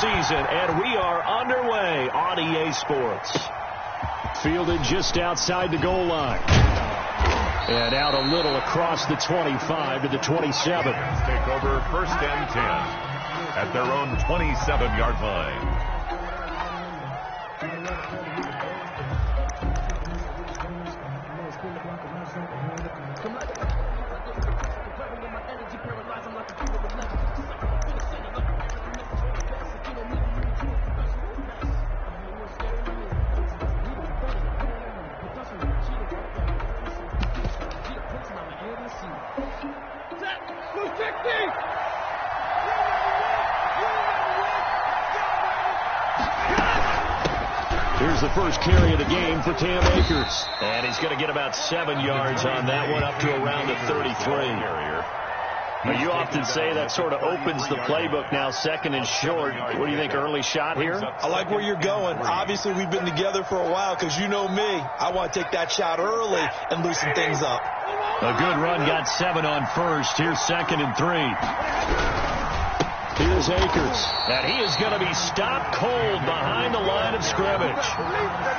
season, and we are underway on EA Sports. Fielded just outside the goal line. And out a little across the 25 to the 27. Take over 1st and 10 at their own 27-yard line. Here's the first carry of the game for Cam Akers. And he's going to get about 7 yards on that one, up to around the 33. Now, you often say that sort of opens the playbook now, 2nd and short. What do you think, early shot here? I like where you're going. Obviously, we've been together for a while because you know me. I want to take that shot early and loosen things up. A good run, got 7 on first. Here's 2nd and 3. Here's Akers. And he is going to be stopped cold behind the line of scrimmage.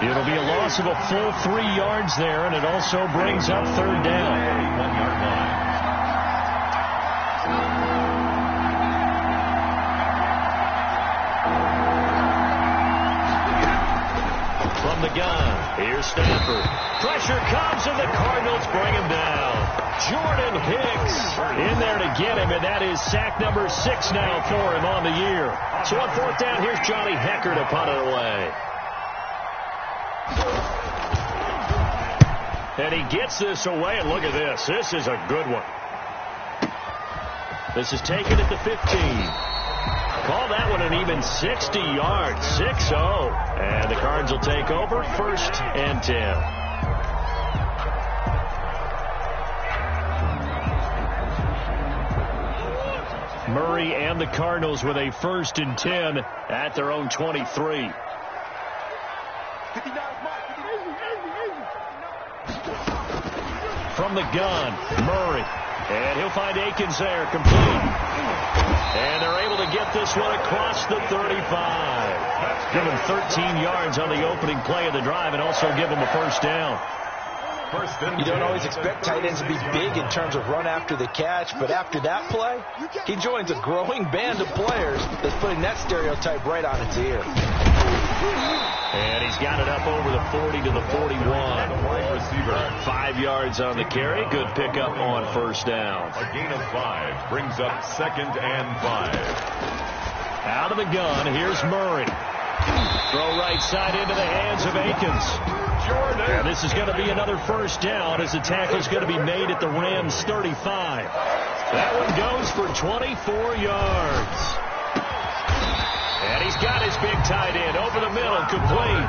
It'll be a loss of a full 3 yards there, and it also brings up 3rd down. 1-yard line. From the gun, here's Stanford. Pressure comes, and the Cardinals bring him down. Jordan Hicks in there to get him, and that is sack number 6 now for him on the year. So on 4th down, here's Johnny Hecker to punt it away. And he gets this away, and look at this. This is a good one. This is taken at the 15. Call that one an even 60 yards, 6-0. And the Cards will take over 1st and 10. Murray and the Cardinals with a 1st and 10 at their own 23. From the gun, Murray. And he'll find Akins there, complete. And they're able to get this one across the 35. Give him 13 yards on the opening play of the drive and also give him a 1st down. You don't always expect tight ends to be big in terms of run after the catch, but after that play, he joins a growing band of players that's putting that stereotype right on its ear. And he's got it up over the 40 to the 41. Wide receiver. 5 yards on the carry. Good pickup on 1st down. A gain of 5 brings up 2nd and 5. Out of the gun, here's Murray. Throw right side into the hands of Akins. And this is going to be another 1st down as the tackle is going to be made at the Rams' 35. That one goes for 24 yards. And he's got his big tight end over the middle, complete.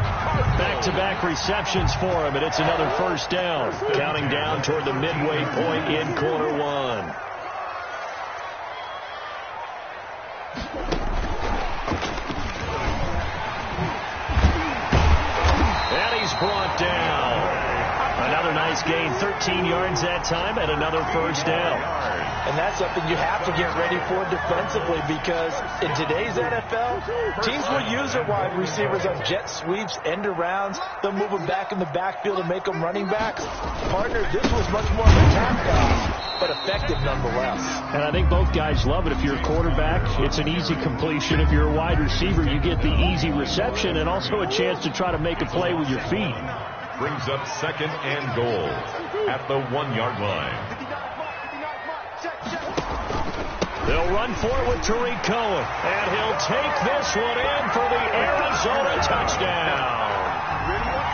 Back-to-back receptions for him, and it's another 1st down. Counting down toward the midway point in quarter 1. Brought down. Another nice gain, 13 yards that time, and another 1st down. And that's something you have to get ready for defensively because in today's NFL, teams will use their wide receivers on jet sweeps, end arounds. They'll move them back in the backfield and make them running backs. Partner, this was much more of a tap pass, but effective nonetheless. And I think both guys love it. If you're a quarterback, it's an easy completion. If you're a wide receiver, you get the easy reception and also a chance to try to make a play with your feet. Brings up 2nd and goal at the 1-yard line. They'll run for it with Tariq Cohen, and he'll take this one in for the Arizona touchdown.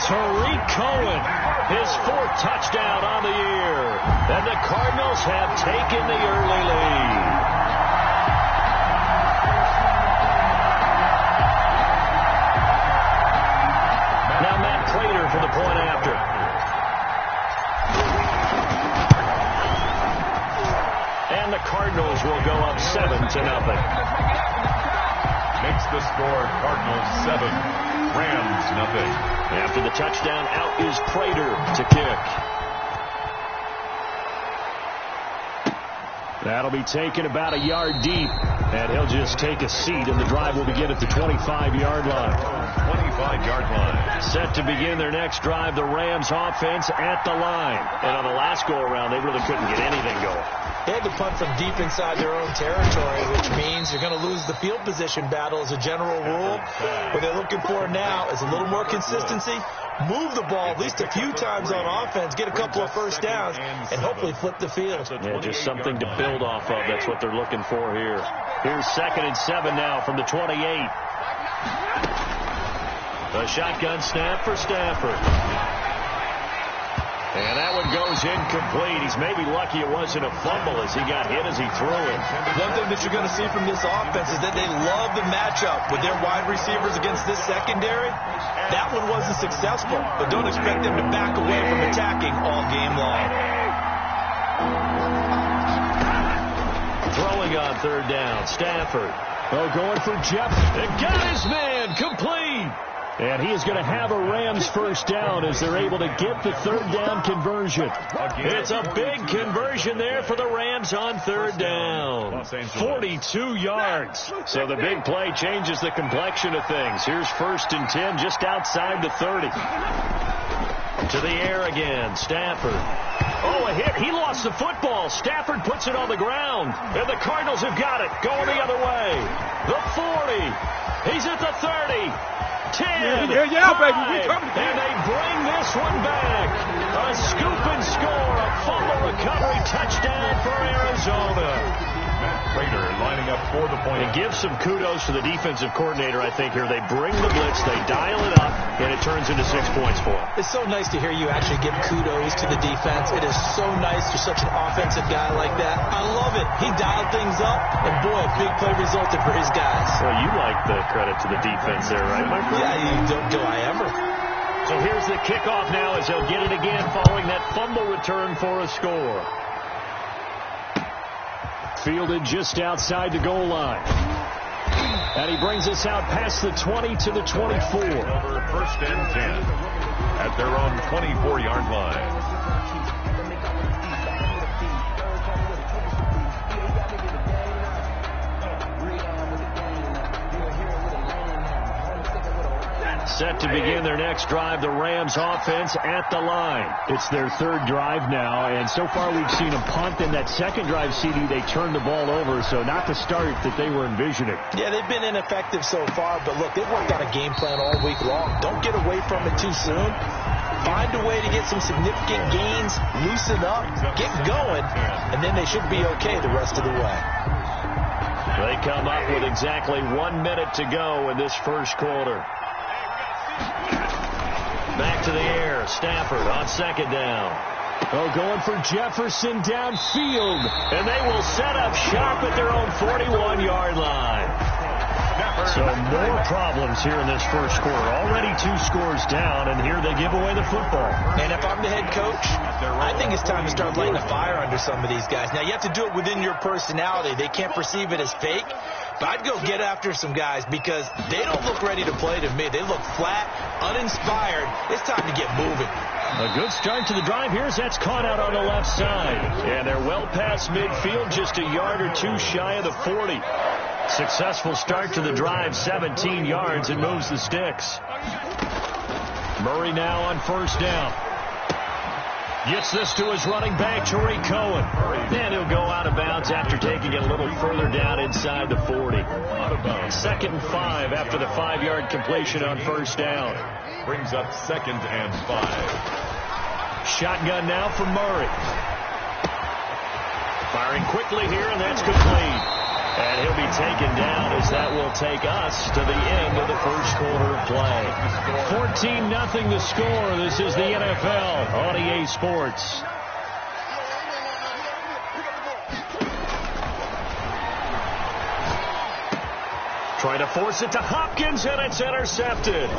Tariq Cohen, his 4th touchdown on the year, and the Cardinals have taken the early lead. Now Matt Prater for the point after. And the Cardinals will go up 7-0. Makes the score Cardinals 7, Rams nothing. After the touchdown, out is Prater to kick. That'll be taken about a yard deep. And he'll just take a seat, and the drive will begin at the 25-yard line. 25-yard line. Set to begin their next drive, the Rams offense at the line. And on the last go-around, they really couldn't get anything going. They had to punt from deep inside their own territory, which means you're going to lose the field position battle as a general rule. What they're looking for now is a little more consistency, move the ball at least a few times on offense, get a couple of first downs, and hopefully flip the field. Yeah, just something to build off of. That's what they're looking for here. Here's 2nd and 7 now from the 28. A shotgun snap for Stafford. And that one goes incomplete. He's maybe lucky it wasn't a fumble as he got hit as he threw it. One thing that you're going to see from this offense is that they love the matchup with their wide receivers against this secondary. That one wasn't successful, but don't expect them to back away from attacking all game long. Throwing on 3rd down, Stafford. Oh, going for Jeff. And got his man, complete. And he is going to have a Rams first down as they're able to get the 3rd down conversion. It's a big conversion there for the Rams on 3rd down. 42 yards. So the big play changes the complexion of things. Here's 1st and 10 just outside the 30. To the air again, Stafford. Oh, a hit. He lost the football. Stafford puts it on the ground. And the Cardinals have got it. Going the other way. The 40. He's at the 30. 10, yeah, baby, we coming. And they bring this one back. A scoop and score, a fumble recovery touchdown for Arizona. Matt Prater lining up for the point. And give some kudos to the defensive coordinator, I think, here. They bring the blitz, they dial it up, and it turns into 6 points for them. It's so nice to hear you actually give kudos to the defense. It is so nice you're such an offensive guy like that. I love it. He dialed things up, and boy, a big play resulted for his guys. Well, you like the credit to the defense there, right, my friend? Yeah, do I ever. So here's the kickoff now as they'll get it again following that fumble return for a score. Fielded just outside the goal line. And he brings us out past the 20 to the 24. Over 1st and 10 at their own 24-yard line. Set to begin their next drive, the Rams offense at the line. It's their 3rd drive now, and so far we've seen a punt. In that 2nd drive, CD, they turned the ball over, so not the start that they were envisioning. Yeah, they've been ineffective so far, but look, they've worked on a game plan all week long. Don't get away from it too soon. Find a way to get some significant gains, loosen up, get going, and then they should be okay the rest of the way. They come up with exactly 1 minute to go in this first quarter. Back to the air. Stafford on 2nd down. Oh, going for Jefferson downfield. And they will set up shop at their own 41-yard line. So more problems here in this first quarter. Already 2 scores down, and here they give away the football. And if I'm the head coach, I think it's time to start lighting a fire under some of these guys. Now, you have to do it within your personality. They can't perceive it as fake. But I'd go get after some guys because they don't look ready to play to me. They look flat, uninspired. It's time to get moving. A good start to the drive here as that's caught out on the left side. And they're well past midfield, just a yard or 2 shy of the 40. Successful start to the drive, 17 yards, and moves the sticks. Murray now on 1st down. Gets this to his running back, Tariq Cohen. And he'll go out of bounds after taking it a little further down inside the 40. 2nd and 5 after the 5-yard completion on 1st down. Brings up 2nd and 5. Shotgun now for Murray. Firing quickly here, and that's complete. And he'll be taken down as that will take us to the end of the first quarter of play. 14-0 the score. This is the NFL on EA Sports. Trying to force it to Hopkins, and it's intercepted.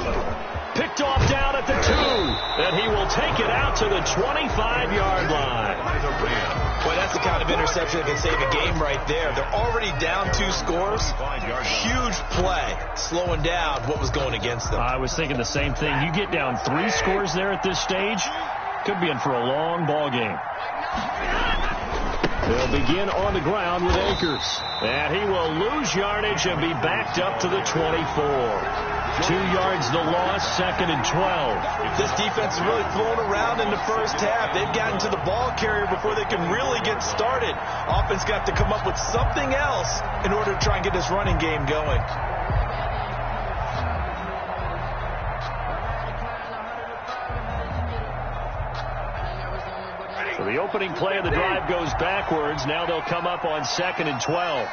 Picked off down at the 2, and he will take it out to the 25-yard line. Boy, that's the kind of interception that can save a game right there. They're already down 2 scores. Huge play, slowing down what was going against them. I was thinking the same thing. You get down 3 scores there at this stage, could be in for a long ball game. They'll begin on the ground with Akers. And he will lose yardage and be backed up to the 24. 2 yards the loss, 2nd and 12. This defense is really flown around in the first half. They've gotten to the ball carrier before they can really get started. Offense got to come up with something else in order to try and get this running game going. So the opening play of the drive goes backwards. Now they'll come up on 2nd and 12.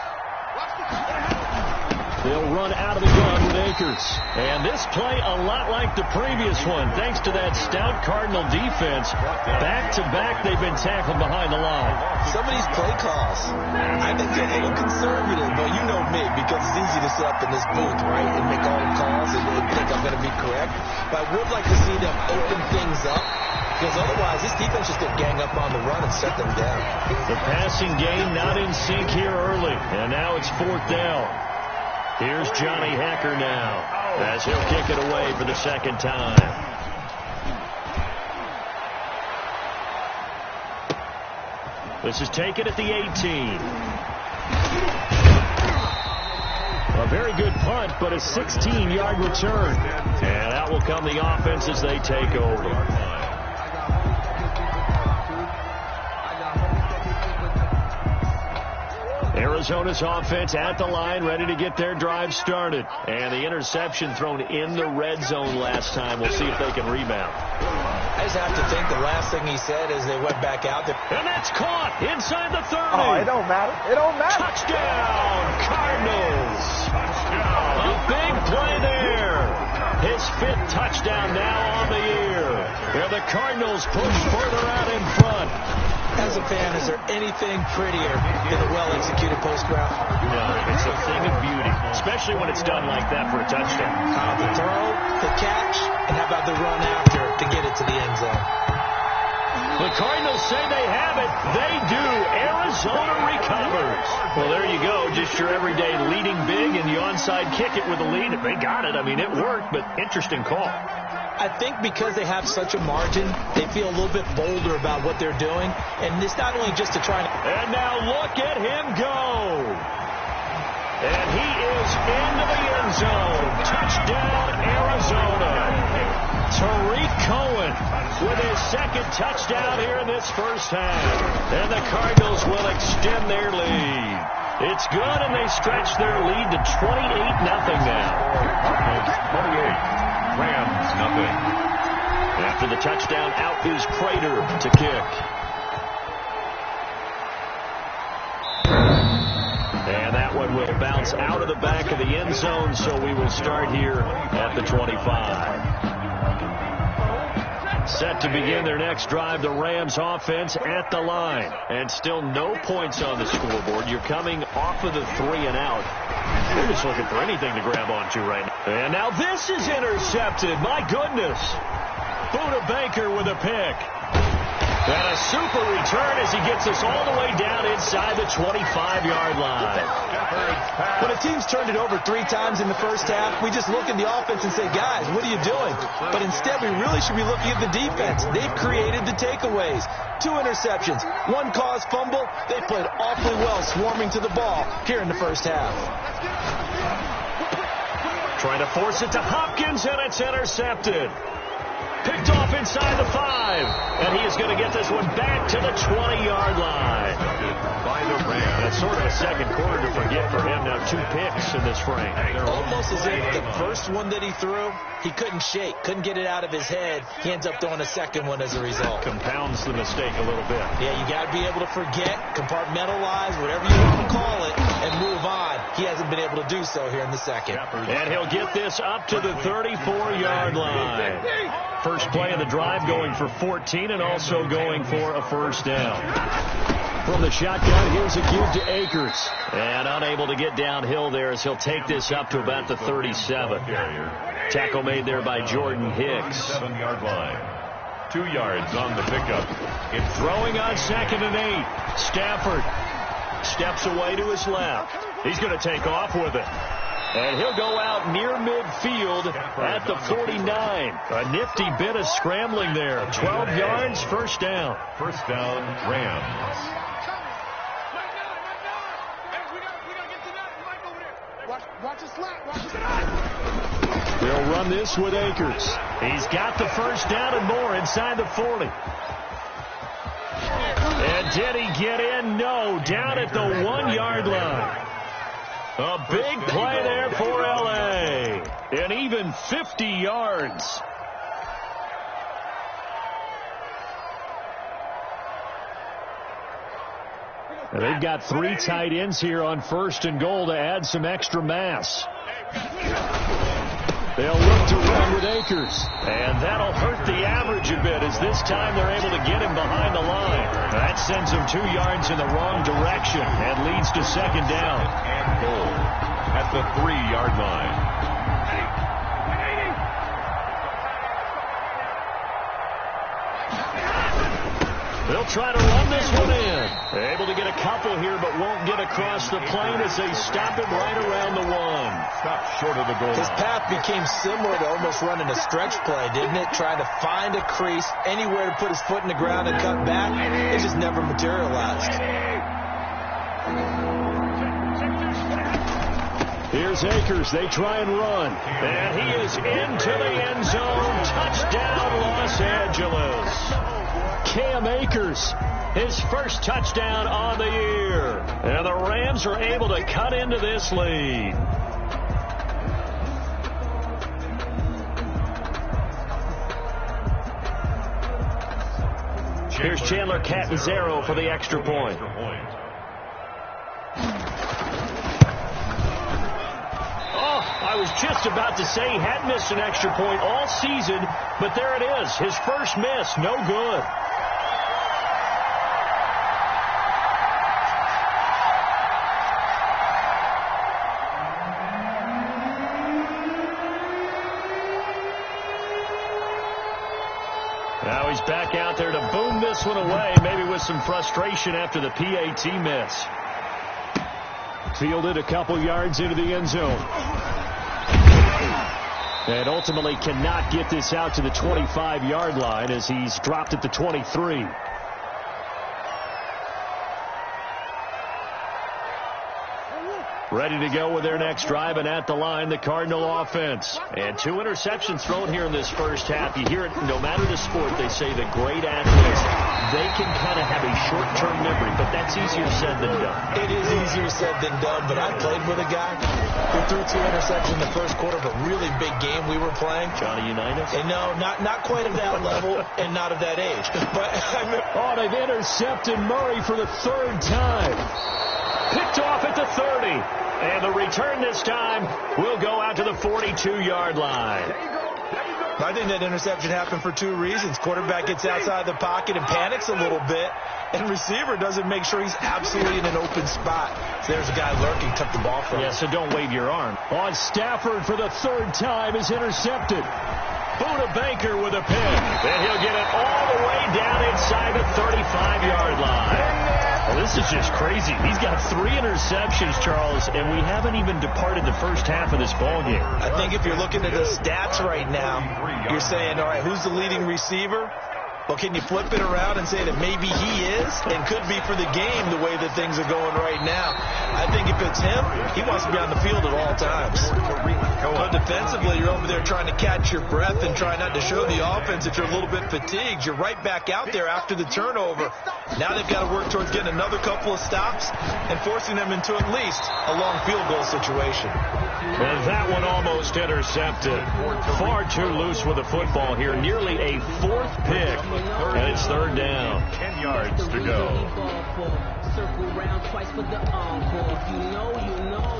They'll run out of the gun with Akers. And this play a lot like the previous one. Thanks to that stout Cardinal defense. Back-to-back, they've been tackled behind the line. Some of these play calls, I think they're a little conservative. But you know me, because it's easy to sit up in this booth, right, and make all the calls and think I'm going to be correct. But I would like to see them open things up. Because otherwise, this defense just going to gang up on the run and shut them down. The passing game not in sync here early. And now it's 4th down. Here's Johnny Hecker now as he'll kick it away for the 2nd time. This is taken at the 18. A very good punt, but a 16-yard return. And out will come the offense as they take over. Arizona's offense at the line, ready to get their drive started. And the interception thrown in the red zone last time. We'll see if they can rebound. I just have to think the last thing he said as they went back out there. And that's caught inside the 30. Oh, it don't matter. It don't matter. Touchdown, Cardinals. A big play there. His 5th touchdown now on the year. Where the Cardinals push further out in front. As a fan, is there anything prettier than a well-executed post-route? No, it's a thing of beauty, especially when it's done like that for a touchdown. The throw, the catch, and how about the run after to get it to the end zone? The Cardinals say they have it. They do. Arizona recovers. Well, there you go. Just your everyday leading big and the onside kick it with a lead. They got it. I mean, it worked, but interesting call. I think because they have such a margin, they feel a little bit bolder about what they're doing. And it's not only just to try to... And now look at him go. And he is into the end zone. Touchdown, Arizona. Tariq Cohen with his 2nd touchdown here in this first half. And the Cardinals will extend their lead. It's good, and they stretch their lead to 28-0 now. 28. Rams, nothing. After the touchdown, out is Prater to kick. And that one will bounce out of the back of the end zone, so we will start here at the 25. Set to begin their next drive, the Rams offense at the line. And still no points on the scoreboard. You're coming off of the 3 and out. They're just looking for anything to grab onto right now. And now this is intercepted. My goodness. Buda Baker with a pick. And a super return as he gets us all the way down inside the 25-yard line. When a team's turned it over 3 times in the first half, we just look at the offense and say, guys, what are you doing? But instead, we really should be looking at the defense. They've created the takeaways. 2 interceptions, 1 caused fumble. They played awfully well swarming to the ball here in the first half. Trying to force it to Hopkins, and it's intercepted. Picked off inside the 5. And he is going to get this one back to the 20-yard line. By the Rams. That's sort of a second quarter to forget for him. Now 2 picks in this frame. Almost as if the first one that he threw, he couldn't shake, couldn't get it out of his head. He ends up throwing a second one as a result. Compounds the mistake a little bit. Yeah, you got to be able to forget, compartmentalize, whatever you want to call it, and move on. He hasn't been able to do so here in the second. And he'll get this up to the 34-yard line. First play of the drive going for 14 and also going for a first down. From the shotgun, here's a give to Akers. And unable to get downhill there as he'll take this up to about the 37. Tackle made there by Jordan Hicks. 7-yard line. 2 yards on the pickup. It's throwing on 2nd and 8. Stafford steps away to his left. He's going to take off with it. And he'll go out near midfield at the 49. A nifty bit of scrambling there. 12 yards, first down. First down, Rams. They'll run this with Akers. He's got the first down and more inside the 40. And did he get in? No, down at the 1-yard line. A big play there for L.A. And even 50 yards. And they've got 3 tight ends here on 1st and goal to add some extra mass. They'll look to run with Akers. And that'll hurt the average a bit as this time they're able to get him behind the line. That sends him 2 yards in the wrong direction and leads to 2nd down. And goal at the 3-yard line. They'll try to run this one in. Able to get a couple here, but won't get across the plane as they stop him right around the 1. Stop short of the goal. His path became similar to almost running a stretch play, didn't it? Trying to find a crease, anywhere to put his foot in the ground and cut back. It just never materialized. Here's Akers. They try and run. And he is into the end zone. Touchdown, Los Angeles. Cam Akers, his first touchdown on the year. And the Rams are able to cut into this lead. Here's Chandler Catanzaro for the extra point. I was just about to say he hadn't missed an extra point all season, but there it is. His first miss, no good. Now he's back out there to boom this one away, maybe with some frustration after the PAT miss. Fielded a couple yards into the end zone. And ultimately cannot get this out to the 25-yard line as he's dropped at the 23. Ready to go with their next drive, and at the line, the Cardinal offense. And 2 interceptions thrown here in this first half. You hear it no matter the sport, they say the great athletes, they can kind of have a short-term memory, but that's easier said than done. It is easier said than done, but I played with a guy who threw 2 interceptions in the first quarter of a really big game we were playing. Johnny Unitas? And no, not quite at that level and not of that age. But they've intercepted Murray for the 3rd time. Picked off at the 30. And the return this time will go out to the 42-yard line. I think that interception happened for 2 reasons. Quarterback gets outside the pocket and panics a little bit, and receiver doesn't make sure he's absolutely in an open spot. So there's a guy lurking, took the ball from him. Yeah, so don't wave your arm. On Stafford for the 3rd time is intercepted. Buda Baker with a pick, and he'll get it all the way down inside the 35-yard line. Well, this is just crazy. He's got 3 interceptions, Charles, and we haven't even departed the first half of this ballgame. I think if you're looking at the stats right now, you're saying, all right, who's the leading receiver? Well, can you flip it around and say that maybe he is and could be for the game the way that things are going right now? I think if it's him, he wants to be on the field at all times. But defensively, you're over there trying to catch your breath and try not to show the offense that you're a little bit fatigued. You're right back out there after the turnover. Now they've got to work towards getting another couple of stops and forcing them into at least a long field goal situation. And that one almost intercepted. Far too loose with the football here. Nearly a 4th pick. And it's 3rd down. 10 yards to go. Circle round twice for the encore. If you know, you know.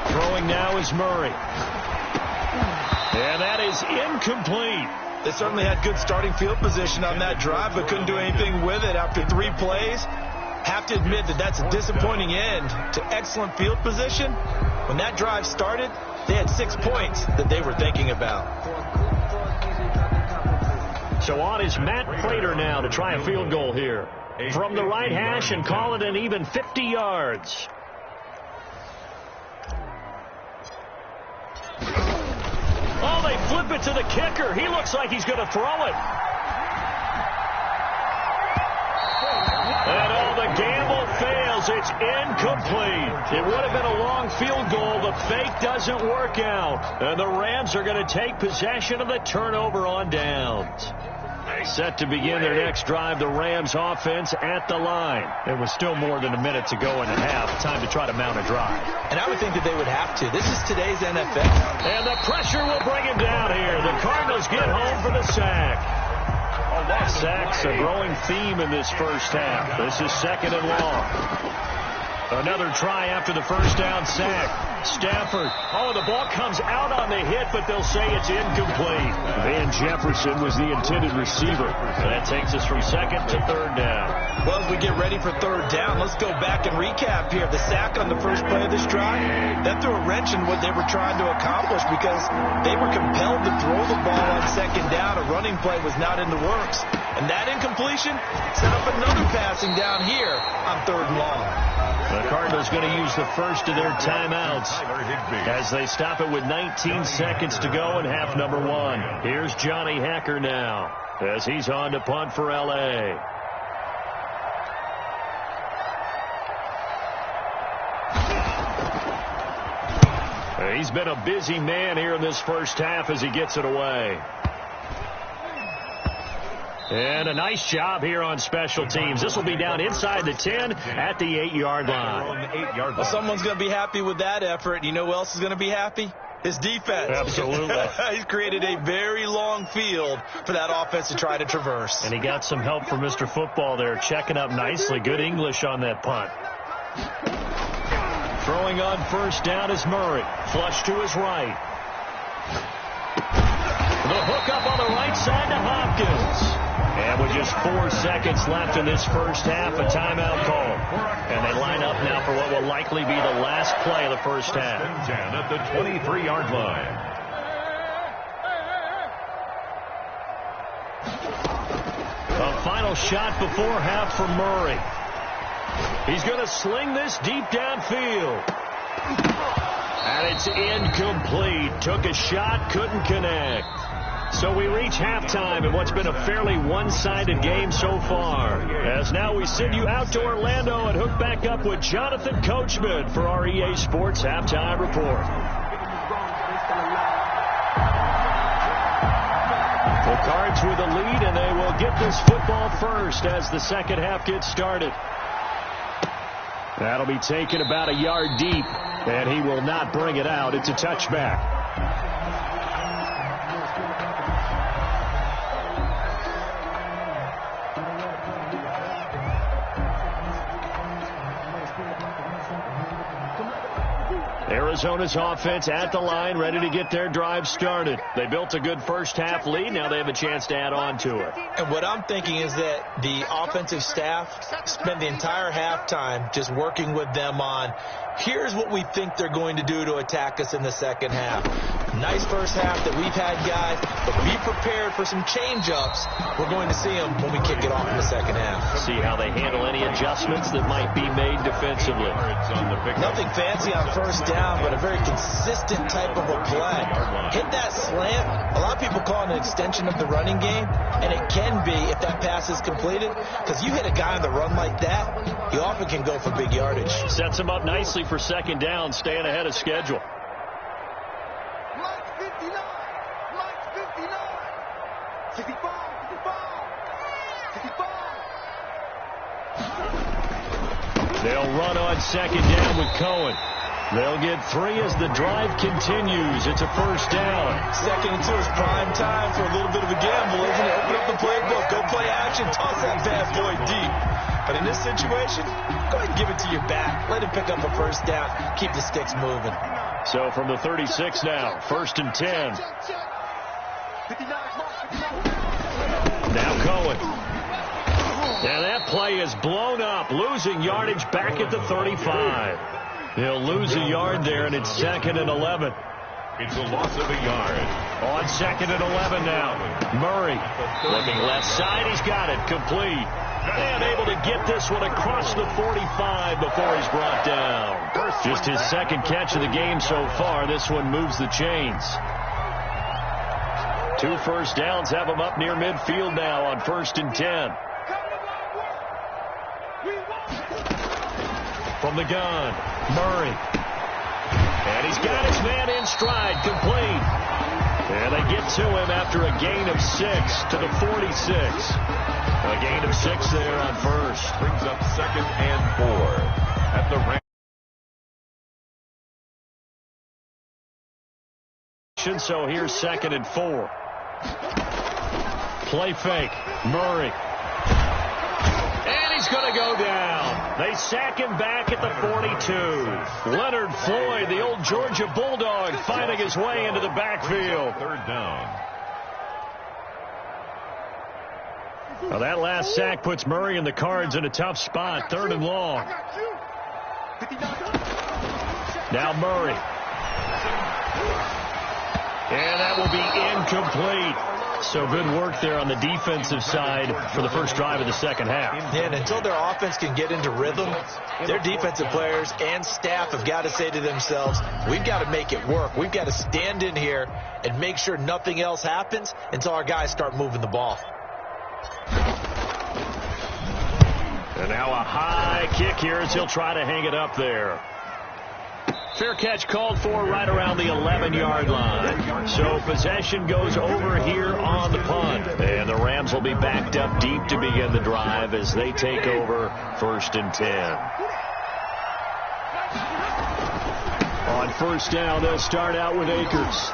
Throwing now is Murray. And that is incomplete. They certainly had good starting field position on that drive, but couldn't do anything with it after 3 plays. Have to admit that that's a disappointing end to excellent field position. When that drive started, they had 6 points that they were thinking about. So on is Matt Prater now to try a field goal here. From the right hash and call it an even 50 yards. Oh, they flip it to the kicker. He looks like he's going to throw it. it's incomplete. It would have been a long field goal. The fake doesn't work out. And the Rams are going to take possession of the turnover on downs. Set to begin their next drive, the Rams offense at the line. There was still more than a minute to go in the half. Time to try to mount a drive. And I would think that they would have to. This is today's NFL. And the pressure will bring him down here. The Cardinals get home for the sack. Sacks a growing theme in this first half. This is second and long. Another try after the first down sack. Stafford. Oh, the ball comes out on the hit, but they'll say it's incomplete. Van Jefferson was the intended receiver. That takes us from second to third down. Well, as we get ready for third down, let's go back and recap here. The sack on the first play of this drive, that threw a wrench in what they were trying to accomplish because they were compelled to throw the ball on second down. A running play was not in the works. And that incompletion set up another passing down here on third and long. The Cardinals going to use the first of their timeouts as they stop it with 19 seconds to go in half number one. Here's Johnny Hacker now as he's on to punt for L.A. He's been a busy man here in this first half as he gets it away. And a nice job here on special teams. This will be down inside the 10 at the 8-yard line. Well, someone's going to be happy with that effort. You know who else is going to be happy? His defense. Absolutely. He's created a very long field for that offense to try to traverse. And he got some help from Mr. Football there, checking up nicely. Good English on that punt. Throwing on first down is Murray. Flush to his right. The hook up on the right side to Hopkins. And with just 4 seconds left in this first half, a timeout call. And they line up now for what will likely be the last play of the first half. 10 at the 23-yard line. A final shot before half for Murray. He's going to sling this deep downfield. And it's incomplete. Took a shot, couldn't connect. So we reach halftime in what's been a fairly one-sided game so far. As now we send you out to Orlando and hook back up with Jonathan Coachman for our EA Sports Halftime Report. The Cards with a lead, and they will get this football first as the second half gets started. That'll be taken about a yard deep, and he will not bring it out. It's a touchback. Arizona's offense at the line, ready to get their drive started. They built a good first half lead. Now they have a chance to add on to it. And what I'm thinking is that the offensive staff spent the entire halftime just working with them on, here's what we think they're going to do to attack us in the second half. Nice first half that we've had, guys, but be prepared for some change-ups. We're going to see them when we kick it off in the second half. See how they handle any adjustments that might be made defensively. Nothing fancy on first down, but a very consistent type of a play. Hit that slant. A lot of people call it an extension of the running game, and it can be if that pass is completed, because you hit a guy on the run like that, you often can go for big yardage. Sets him up nicely for second down, staying ahead of schedule. They'll run on second down with Cohen. They'll get 3 as the drive continues. It's a first down. Second and 2 is prime time for a little bit of a gamble, isn't it? Open up the playbook, go play action, toss that bad boy deep. But in this situation, go ahead and give it to your back. Let him pick up a first down. Keep the sticks moving. So from the 36 now, first and 10. Now Cohen. And that play is blown up, losing yardage back at the 35. He'll lose a yard there, and it's second and 11. It's a loss of a yard. On second and 11 now. Murray looking left side. He's got it. Complete. And able to get this one across the 45 before he's brought down. Just his second catch of the game so far. This one moves the chains. 2 first downs have him up near midfield now on first and 10. From the gun, Murray. And he's got his man in stride, complete. And they get to him after a gain of 6 to the 46. A gain of 6 there on first. Brings up 2nd and 4 at the Rams. So here's 2nd and 4. Play fake, Murray. And he's going to go down. They sack him back at the 42. Leonard Floyd, the old Georgia Bulldog, finding his way into the backfield. 3rd down. Well, that last sack puts Murray and the Cards in a tough spot. 3rd and long. Now Murray. And that will be incomplete. So good work there on the defensive side for the first drive of the second half. Yeah, and until their offense can get into rhythm, their defensive players and staff have got to say to themselves, we've got to make it work. We've got to stand in here and make sure nothing else happens until our guys start moving the ball. And now a high kick here as he'll try to hang it up there. Fair catch called for right around the 11-yard line. So possession goes over here on the punt. And the Rams will be backed up deep to begin the drive as they take over 1st and 10. On 1st down, they'll start out with Akers.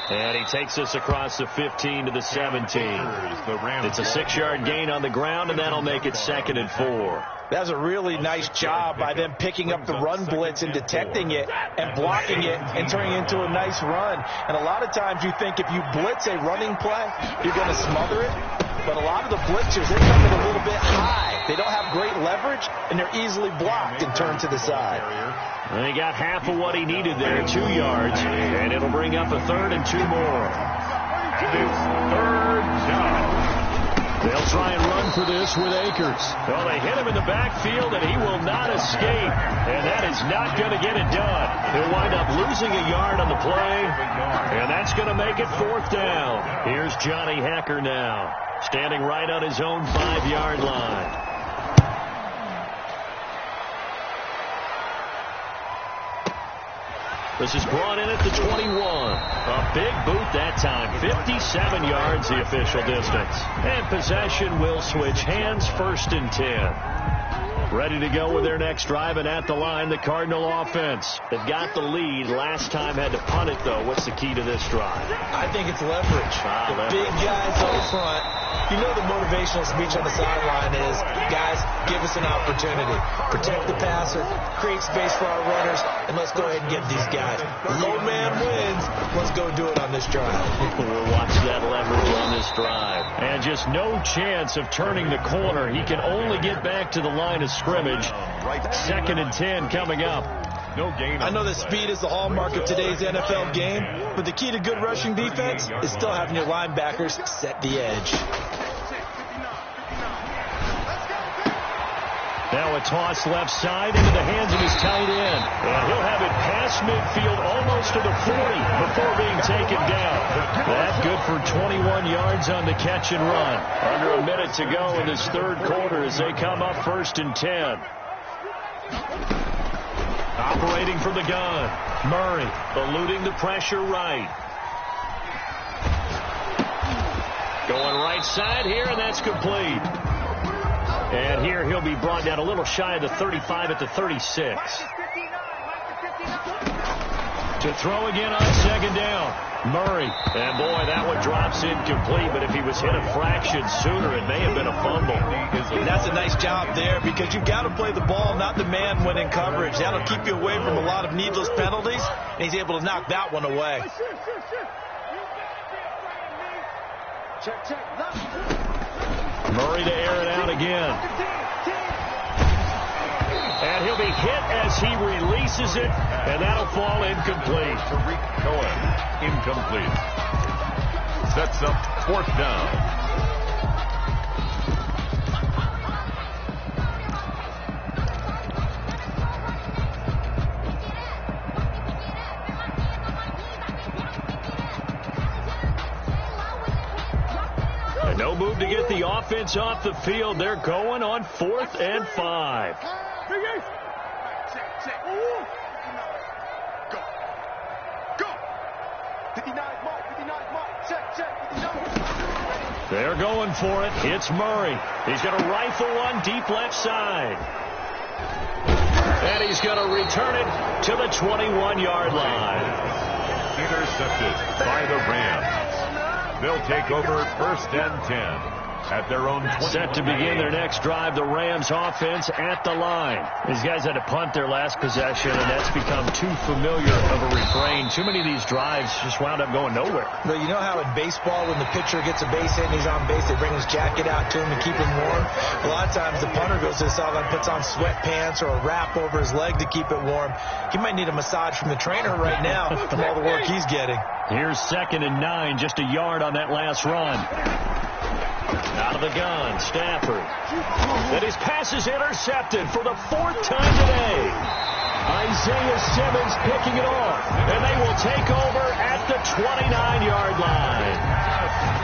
And he takes us across the 15 to the 17. It's a 6-yard gain on the ground, and that'll make it 2nd and 4. That's a really nice job by them picking up the run blitz and detecting it and blocking it and turning it into a nice run. And a lot of times you think if you blitz a running play, you're going to smother it. But a lot of the blitzers, they come in a little bit high. They don't have great leverage, and they're easily blocked and turned to the side. And he got half of what he needed there, 2 yards. And it'll bring up a 3rd and 2 more. And it's 3rd down. They'll try and run for this with Akers. Well, they hit him in the backfield, and he will not escape. And that is not going to get it done. He'll wind up losing a yard on the play, and that's going to make it 4th down. Here's Johnny Hacker now, standing right on his own 5-yard line. This is brought in at the 21. A big boot that time. 57 yards the official distance. And possession will switch hands. 1st and 10. Ready to go with their next drive, and at the line, the Cardinal offense. They've got the lead. Last time had to punt it, though. What's the key to this drive? I think it's leverage. The big guys up front. You know the motivational speech on the sideline is, guys, give us an opportunity. Protect the passer, create space for our runners, and let's go ahead and get these guys. Low man wins. Let's go do it on this drive. We'll watch that leverage on this drive. And just no chance of turning the corner. He can only get back to the line of scrimmage. 2nd and 10 coming up. No gain. I know that speed is the hallmark of today's NFL game, but the key to good rushing defense is still having your linebackers set the edge. Now a toss left side into the hands of his tight end. And he'll have it past midfield almost to the 40 before being taken down. That's good for 21 yards on the catch and run. Under a minute to go in this 3rd quarter as they come up 1st and 10. Operating from the gun, Murray eluding the pressure right. Going right side here, and that's complete. And here he'll be brought down a little shy of the 35 at the 36. To throw again on 2nd down. Murray. And, boy, that one drops incomplete. But if he was hit a fraction sooner, it may have been a fumble. And that's a nice job there because you've got to play the ball, not the man when in coverage. That'll keep you away from a lot of needless penalties. And he's able to knock that one away. Murray to air it out again. And he'll be hit as he releases it, and that'll fall incomplete. Tariq Cohen, incomplete. Sets up 4th down. And no move to get the offense off the field. They're going on 4th and 5. They're going for it. It's Murray. He's going to rifle one deep left side. And he's going to return it to the 21-yard line. Intercepted by the Rams. They'll take over 1st and 10. At their own 20. Set to begin their next drive, the Rams offense at the line. These guys had to punt their last possession, and that's become too familiar of a refrain. Too many of these drives just wound up going nowhere. But you know how in baseball, when the pitcher gets a base hit and he's on base, they bring his jacket out to him to keep him warm? A lot of times the punter goes to the sideline, puts on sweatpants or a wrap over his leg to keep it warm. He might need a massage from the trainer right now from all the work he's getting. Here's 2nd and 9, just a yard on that last run. Out of the gun, Stafford. And his pass is intercepted for the 4th time today. Isaiah Simmons picking it off. And they will take over at the 29-yard line.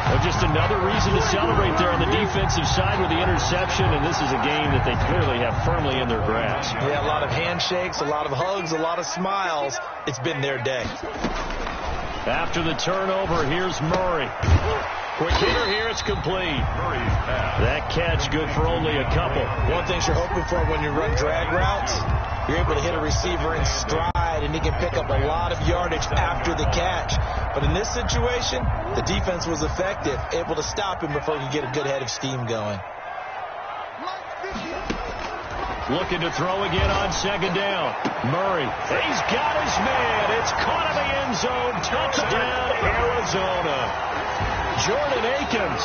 Well, just another reason to celebrate there on the defensive side with the interception. And this is a game that they clearly have firmly in their grasp. Yeah, a lot of handshakes, a lot of hugs, a lot of smiles. It's been their day. After the turnover, here's Murray. Quick hitter here, it's complete. That catch good for only a couple. One thing you're hoping for when you run drag routes, you're able to hit a receiver in stride, and he can pick up a lot of yardage after the catch. But in this situation, the defense was effective, able to stop him before he could get a good head of steam going. Looking to throw again on 2nd down. Murray, he's got his man. It's caught in the end zone. Touchdown, Arizona. Jordan Akins,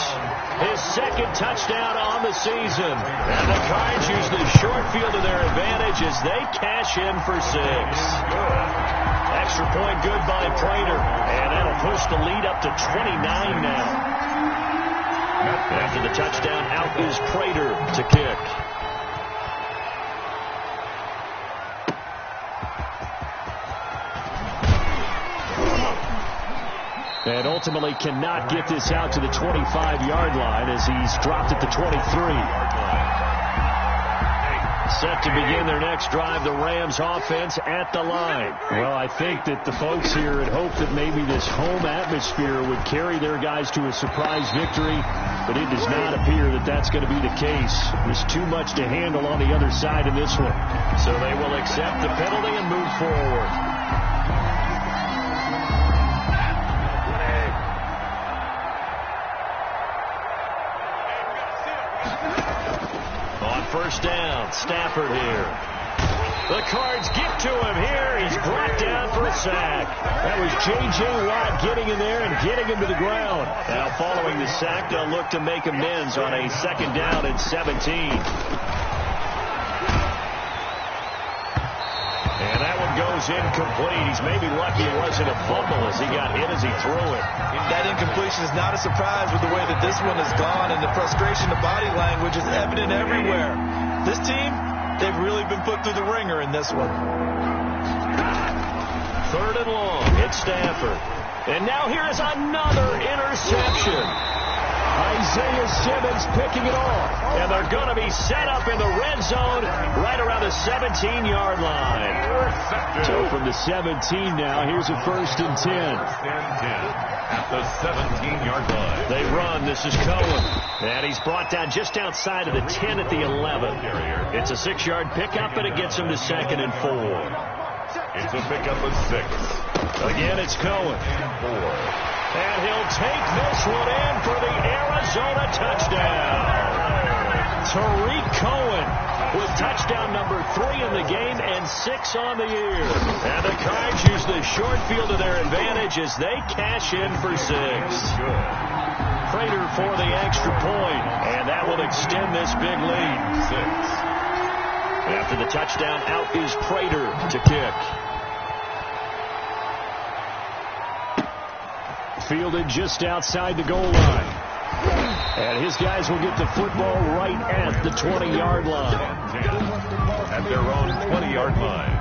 his 2nd touchdown on the season. And the Cards use the short field to their advantage as they cash in for 6. Extra point good by Prater. And that'll push the lead up to 29 now. After the touchdown, out is Prater to kick. And ultimately cannot get this out to the 25-yard line as he's dropped at the 23. Set to begin their next drive, the Rams offense at the line. Well, I think that the folks here had hoped that maybe this home atmosphere would carry their guys to a surprise victory, but it does not appear that that's going to be the case. There's too much to handle on the other side of this one. So they will accept the penalty and move forward. First down, Stafford here. The Cards get to him here. He's brought down for a sack. That was J.J. Watt getting in there and getting him to the ground. Now following the sack, they'll look to make amends on a 2nd down and 17. And that one goes incomplete. He's maybe lucky it wasn't a fumble as he got hit as he threw it. That incompletion is not a surprise with the way that this one has gone, and the frustration of body language is evident everywhere. This team, they've really been put through the ringer in this one. 3rd and long, it's Stafford. And now here is another interception. Isaiah Simmons picking it off. And they're going to be set up in the red zone right around the 17-yard line. So from the 17 now, here's a 1st and 10. At the 17-yard line. They run. This is Cohen. And he's brought down just outside of the 10 at the 11. It's a 6-yard pickup, and it gets him to 2nd and 4. It's a pickup of 6. Again, it's Cohen. 4. And he'll take this one in for the Arizona touchdown. Tariq Cohen with touchdown number 3 in the game and 6 on the year. And the Cards use the short field to their advantage as they cash in for 6. Prater for the extra point, and that will extend this big lead. 6. After the touchdown, out is Prater to kick. Fielded just outside the goal line. And his guys will get the football right at the 20-yard line. At their own 20-yard line.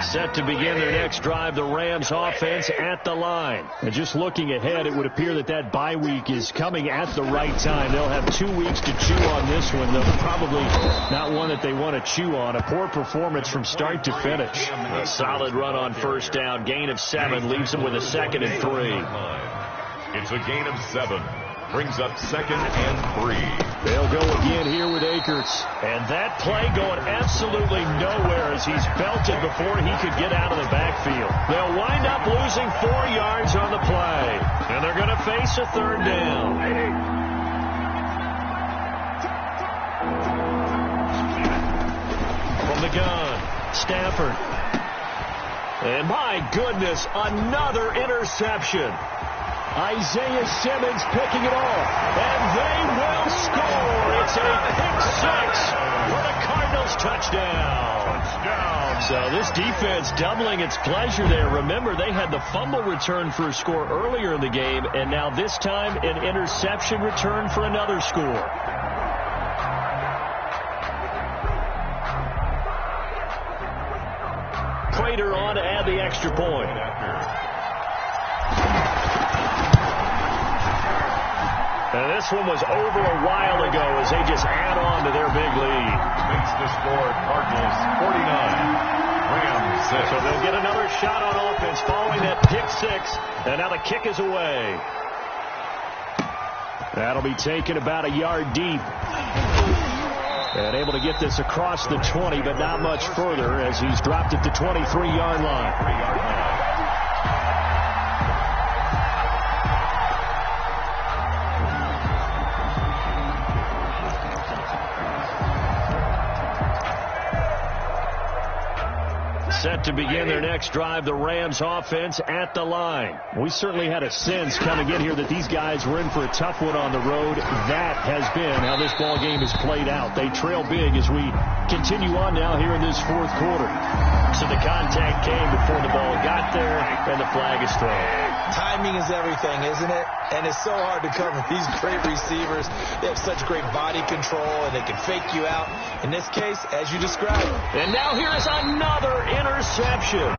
Set to begin their next drive, the Rams offense at the line. And just looking ahead, it would appear that that bye week is coming at the right time. They'll have 2 weeks to chew on this one, though probably not one that they want to chew on. A poor performance from start to finish. A solid run on first down. Gain of 7 leaves them with a 2nd and 3. It's a gain of 7. Brings up 2nd and 3. They'll go again here with Akers. And that play going absolutely nowhere as he's belted before he could get out of the backfield. They'll wind up losing 4 yards on the play. And they're going to face a 3rd down. From the gun, Stafford. And my goodness, another interception. Isaiah Simmons picking it off, and they will score. It's a pick 6 for the Cardinals touchdown. So this defense doubling its pleasure there. Remember, they had the fumble return for a score earlier in the game, and now this time an interception return for another score. Prater on to add the extra point. And this one was over a while ago as they just add on to their big lead. Makes the score Cardinals 49, Rams 6. So they'll get another shot on offense following that pick 6. And now the kick is away. That'll be taken about a yard deep. And able to get this across the 20, but not much further as he's dropped it to 23-yard line. Set to begin their next drive, the Rams offense at the line. We certainly had a sense coming in here that these guys were in for a tough one on the road. That has been how this ball game is played out. They trail big as we continue on now here in this 4th quarter. So the contact came before the ball got there, and the flag is thrown. Timing is everything, isn't it? And it's so hard to cover these great receivers. They have such great body control, and they can fake you out. In this case, as you described. And now here is another interception.